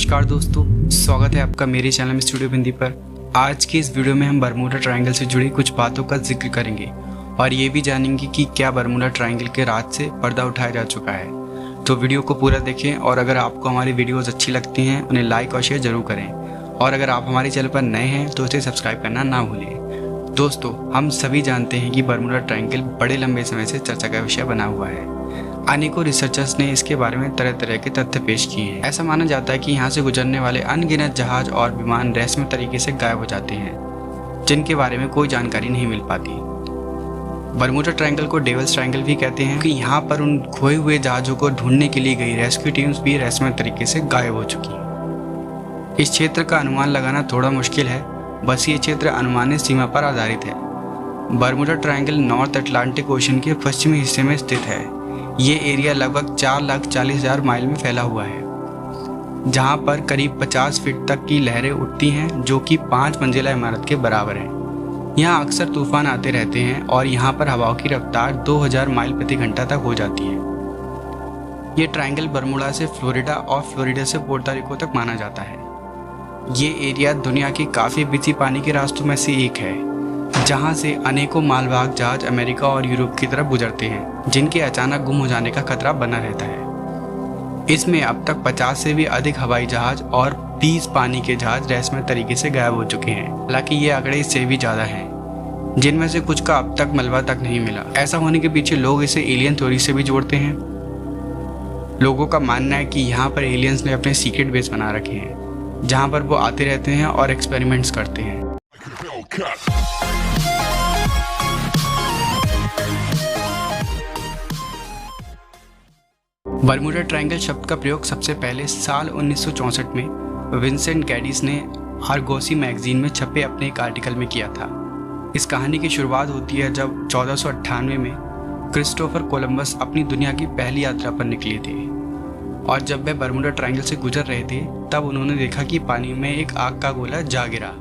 नमस्कार दोस्तों, स्वागत है आपका मेरे चैनल में स्टूडियो बिंदी पर। आज की इस वीडियो में हम बरमूडा ट्रायंगल से जुड़ी कुछ बातों का जिक्र करेंगे और ये भी जानेंगे कि क्या बरमूडा ट्रायंगल के राज से पर्दा उठाया जा चुका है। तो वीडियो को पूरा देखें और अगर आपको हमारी वीडियोस अच्छी लगती हैं उन्हें लाइक और शेयर जरूर करें। और अगर आप हमारे चैनल पर नए हैं तो इसे सब्सक्राइब करना ना भूलें। दोस्तों, हम सभी जानते हैं कि बरमूडा ट्रायंगल बड़े लंबे समय से चर्चा का विषय बना हुआ है। अनेकों रिसर्चर्स ने इसके बारे में तरह तरह के तथ्य पेश किए हैं। ऐसा माना जाता है कि यहाँ से गुजरने वाले अनगिनत जहाज और विमान रहस्यमय तरीके से गायब हो जाते हैं, जिनके बारे में कोई जानकारी नहीं मिल पाती। बरमूडा ट्रायंगल को डेविल्स ट्रायंगल भी कहते हैं कि यहाँ पर उन खोए हुए जहाजों को ढूंढने के लिए गई रेस्क्यू टीम्स भी रहस्यमय तरीके से गायब हो चुकी। इस क्षेत्र का अनुमान लगाना थोड़ा मुश्किल है, बस ये क्षेत्र अनुमानित सीमा पर आधारित है। Bermuda triangle north Atlantic ocean के पश्चिमी हिस्से में स्थित है। ये एरिया लगभग 4,40,000 माइल में फैला हुआ है, जहाँ पर करीब 50 फीट तक की लहरें उठती हैं, जो कि 5 मंजिला इमारत के बराबर है। यहाँ अक्सर तूफान आते रहते हैं और यहाँ पर हवाओं की रफ्तार 2000 माइल प्रति घंटा तक हो जाती है। ये ट्रायंगल बरमूडा से फ्लोरिडा और फ्लोरिडा से पोर्टो रिको तक माना जाता है। ये एरिया दुनिया की काफ़ी बिजी पानी के रास्तों में से एक है, जहां से अनेकों मालवाहक जहाज अमेरिका और यूरोप की तरफ गुजरते हैं, जिनके अचानक गुम हो जाने का खतरा बना रहता है। इसमें अब तक 50 से भी अधिक हवाई जहाज और 20 पानी के जहाज रहस्यमय तरीके से गायब हो चुके हैं। हालांकि ये आंकड़े इससे भी ज़्यादा हैं, जिनमें से कुछ का अब तक मलबा तक नहीं मिला। ऐसा होने के पीछे लोग इसे एलियन थ्योरी से भी जोड़ते हैं। लोगों का मानना है कि यहाँ पर एलियंस ने अपने सीक्रेट बेस बना रखे हैं, जहाँ पर वो आते रहते हैं और एक्सपेरिमेंट्स करते हैं। बरमूडा ट्रायंगल शब्द का प्रयोग सबसे पहले साल 1964 में विंसेंट गैडिस ने आर्गोसी मैगजीन में छपे अपने एक आर्टिकल में किया था। इस कहानी की शुरुआत होती है जब 1498 में क्रिस्टोफर कोलंबस अपनी दुनिया की पहली यात्रा पर निकले थे, और जब वे बरमूडा ट्रायंगल से गुजर रहे थे तब उन्होंने देखा कि पानी में एक आग का गोला जा गिरा,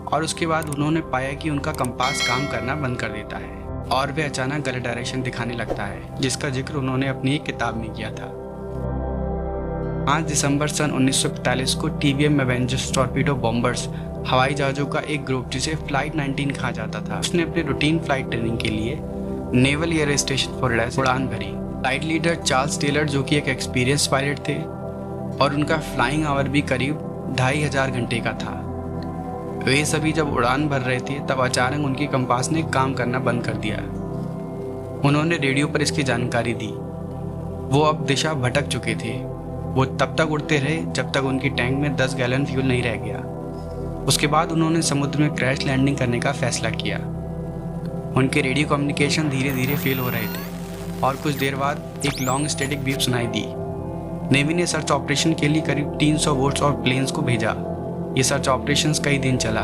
और उसके बाद उन्होंने पाया कि उनका कंपास काम करना बंद कर देता है और वे अचानक गलत डायरेक्शन दिखाने लगता है, जिसका जिक्र उन्होंने अपनी एक किताब में किया था। 5 दिसंबर सन 1945 को टीवीएम एवेंजर्स टॉर्पीडो बॉम्बर्स हवाई जहाज़ों का एक ग्रुप, जिसे फ्लाइट 19 कहा जाता था, उसने अपने रूटीन फ्लाइट ट्रेनिंग के लिए नेवल एयर स्टेशन फ्लोरिडा से उड़ान भरी। फ्लाइट लीडर चार्ल्स टेलर, जो कि एक एक्सपीरियंस पायलट थे, और उनका फ्लाइंग आवर भी करीब 2500 घंटे का था। वे सभी जब उड़ान भर रहे थे तब अचानक उनकी कंपास ने काम करना बंद कर दिया। उन्होंने रेडियो पर इसकी जानकारी दी। वो अब दिशा भटक चुके थे। वो तब तक उड़ते रहे जब तक उनकी टैंक में 10 गैलन फ्यूल नहीं रह गया। उसके बाद उन्होंने समुद्र में क्रैश लैंडिंग करने का फैसला किया। उनके रेडियो कम्युनिकेशन धीरे धीरे फेल हो रहे थे और कुछ देर बाद एक लॉन्ग स्टैटिक बीप सुनाई दी। नेवी ने सर्च ऑपरेशन के लिए करीब 300 बोट्स और प्लेन्स को भेजा। ये सर्च ऑपरेशंस कई दिन चला,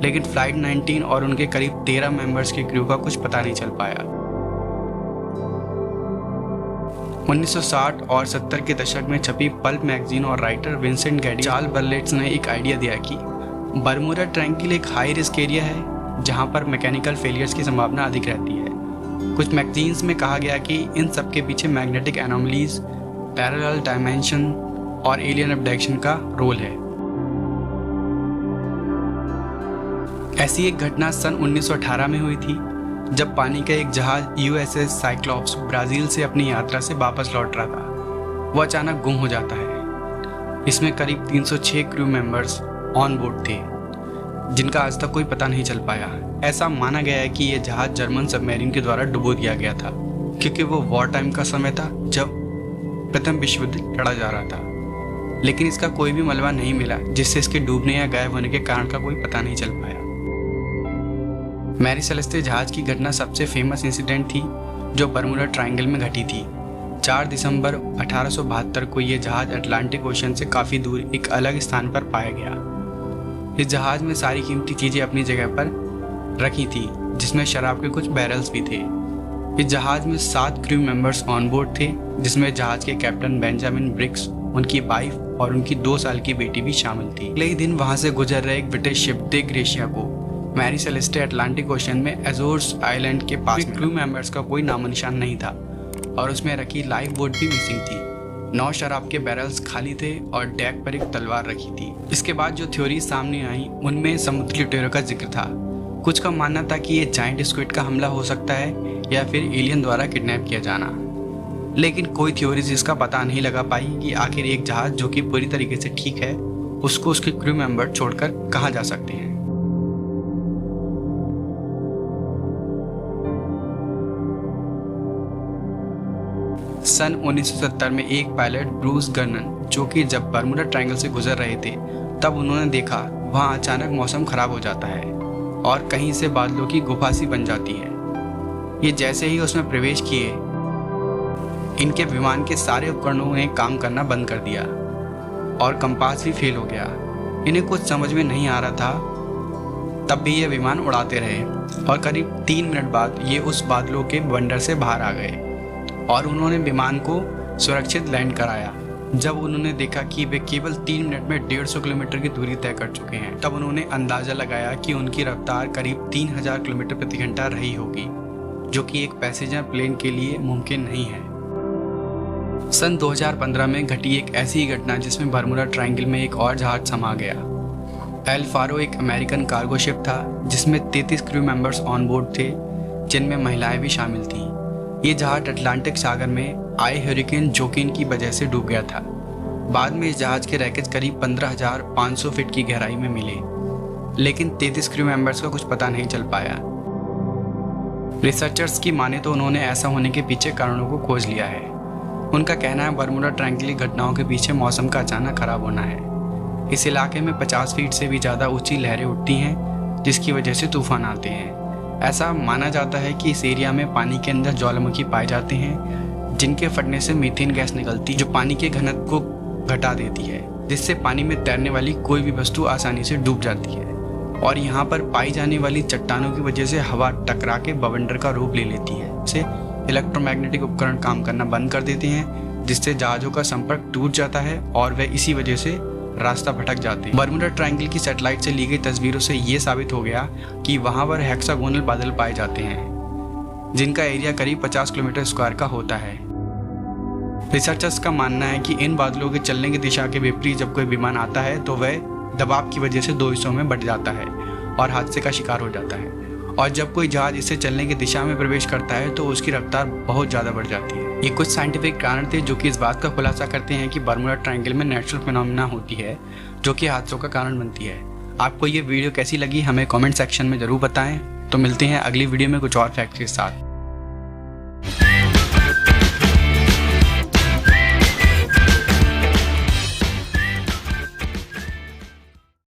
लेकिन फ्लाइट 19 और उनके करीब 13 मेंबर्स के क्रू का कुछ पता नहीं चल पाया। 1960 और 70 के दशक में छपी पल्प मैगजीन और राइटर विंसेंट गैडी चार्ल्स बर्लेट्स ने एक आइडिया दिया कि बरमूडा ट्रायंगल एक हाई रिस्क एरिया है, जहां पर मैकेनिकल फेलियर्स की संभावना अधिक रहती है। कुछ मैगजीन्स में कहा गया कि इन सब के पीछे मैग्नेटिक एनोमलीज, पैरेलल डायमेंशन और एलियन अबडक्शन का रोल है। ऐसी एक घटना सन 1918 में हुई थी, जब पानी का एक जहाज यूएसएस साइक्लॉप्स ब्राज़ील से अपनी यात्रा से वापस लौट रहा था। वो अचानक गुम हो जाता है। इसमें करीब 306 क्रू मेंबर्स ऑन बोर्ड थे, जिनका आज तक कोई पता नहीं चल पाया। ऐसा माना गया है कि यह जहाज जर्मन सबमरीन के द्वारा डुबो दिया गया था, क्योंकि वो वॉर टाइम का समय था जब प्रथम विश्व युद्ध लड़ा जा रहा था। लेकिन इसका कोई भी मलबा नहीं मिला, जिससे इसके डूबने या गायब होने के कारण का कोई पता नहीं चल पाया। मैरी सेलेस्टे जहाज की घटना सबसे फेमस इंसिडेंट थी जो बरमूडा ट्रायंगल में घटी थी। 4 दिसंबर 1872 को यह जहाज अटलांटिक ओशन से काफ़ी दूर एक अलग स्थान पर पाया गया। इस जहाज में सारी कीमती चीज़ें अपनी जगह पर रखी थी, जिसमें शराब के कुछ बैरल्स भी थे। इस जहाज में 7 क्रू मेंबर्स ऑन बोर्ड थे, जिसमें जहाज के कैप्टन बेंजामिन ब्रिक्स, उनकी वाइफ और उनकी 2 साल की बेटी भी शामिल थी। अगले ही दिन वहाँ से गुजर रहे एक ब्रिटिश शिप द ग्रेशिया को मैरी सेलेस्टे अटलांटिक ओशन में एजोर्स आइलैंड के पास क्रू मेंबर्स का कोई नामो निशान नहीं था और उसमें रखी लाइफ बोट भी मिसिंग थी। 9 शराब के बैरल्स खाली थे और डेक पर एक तलवार रखी थी। इसके बाद जो थ्योरी सामने आई उनमें समुद्री लुटेरों का जिक्र था। कुछ का मानना था कि ये जायंट स्क्विड का हमला हो सकता है या फिर एलियन द्वारा किडनैप किया जाना, लेकिन कोई थ्योरीज इसका पता नहीं लगा पाई कि आखिर एक जहाज जो कि पूरी तरीके से ठीक है उसको उसके क्रू मेंबर छोड़कर कहाँ जा सकते हैं। सन 1970 में एक पायलट ब्रूस गर्नन जो कि जब बर्मुडा ट्रायंगल से गुजर रहे थे तब उन्होंने देखा वहाँ अचानक मौसम खराब हो जाता है और कहीं से बादलों की गुफा सी बन जाती है। ये जैसे ही उसमें प्रवेश किए इनके विमान के सारे उपकरणों ने काम करना बंद कर दिया और कंपास भी फेल हो गया। इन्हें कुछ समझ में नहीं आ रहा था, तब भी ये विमान उड़ाते रहे और करीब 3 मिनट बाद ये उस बादलों के बंडर से बाहर आ गए और उन्होंने विमान को सुरक्षित लैंड कराया। जब उन्होंने देखा कि वे केवल 3 मिनट में 150 किलोमीटर की दूरी तय कर चुके हैं, तब उन्होंने अंदाजा लगाया कि उनकी रफ्तार करीब 3000 किलोमीटर प्रति घंटा रही होगी, जो कि एक पैसेंजर प्लेन के लिए मुमकिन नहीं है। सन 2015 में घटी एक ऐसी ही घटना जिसमें बर्मुडा ट्रायंगल में एक और जहाज समा गया। एल फारो एक अमेरिकन कार्गो शिप था जिसमें 33 क्रू मेंबर्स ऑन बोर्ड थे, जिनमें महिलाएं भी शामिल थीं। ये जहाज अटलांटिक सागर में आए हरिकेन जोकिन की वजह से डूब गया था। बाद में इस जहाज के रैकेज करीब 15,500 फीट की गहराई में मिले, लेकिन 33 क्रू मेंबर्स का कुछ पता नहीं चल पाया। रिसर्चर्स की माने तो उन्होंने ऐसा होने के पीछे कारणों को खोज लिया है। उनका कहना है बर्मुडा ट्रायंगल की घटनाओं के पीछे मौसम का अचानक खराब होना है। इस इलाके में 50 फीट से भी ज़्यादा ऊंची लहरें उठती हैं, जिसकी वजह से तूफान आते हैं। ऐसा माना जाता है कि इस एरिया में पानी के अंदर ज्वालामुखी पाए जाते हैं, जिनके फटने से मीथेन गैस निकलती जो पानी के घनत्व को घटा देती है, जिससे पानी में तैरने वाली कोई भी वस्तु आसानी से डूब जाती है। और यहाँ पर पाई जाने वाली चट्टानों की वजह से हवा टकरा के बवंडर का रूप ले लेती है। इससे इलेक्ट्रोमैग्नेटिक उपकरण काम करना बंद कर देते हैं, जिससे जहाज़ों का संपर्क टूट जाता है और वे इसी वजह से रास्ता भटक जाते हैं। बर्मुडा ट्रायंगल की सैटेलाइट से ली गई तस्वीरों से ये साबित हो गया कि वहाँ पर हेक्सागोनल बादल पाए जाते हैं, जिनका एरिया करीब 50 किलोमीटर स्क्वायर का होता है। रिसर्चर्स का मानना है कि इन बादलों के चलने की दिशा के विपरीत जब कोई विमान आता है तो वह दबाव की वजह से 2 हिस्सों में बंट जाता है और हादसे का शिकार हो जाता है, और जब कोई जहाज इससे चलने की दिशा में प्रवेश करता है तो उसकी रफ्तार बहुत ज़्यादा बढ़ जाती है। ये कुछ साइंटिफिक कारण थे जो कि इस बात का खुलासा करते हैं कि बर्मुडा ट्रायंगल में नेचुरल फिनोमेना होती है जो कि हादसों का कारण बनती है। आपको ये वीडियो कैसी लगी हमें कमेंट सेक्शन में ज़रूर बताएं। तो मिलते हैं अगली वीडियो में कुछ और फैक्ट्स के साथ।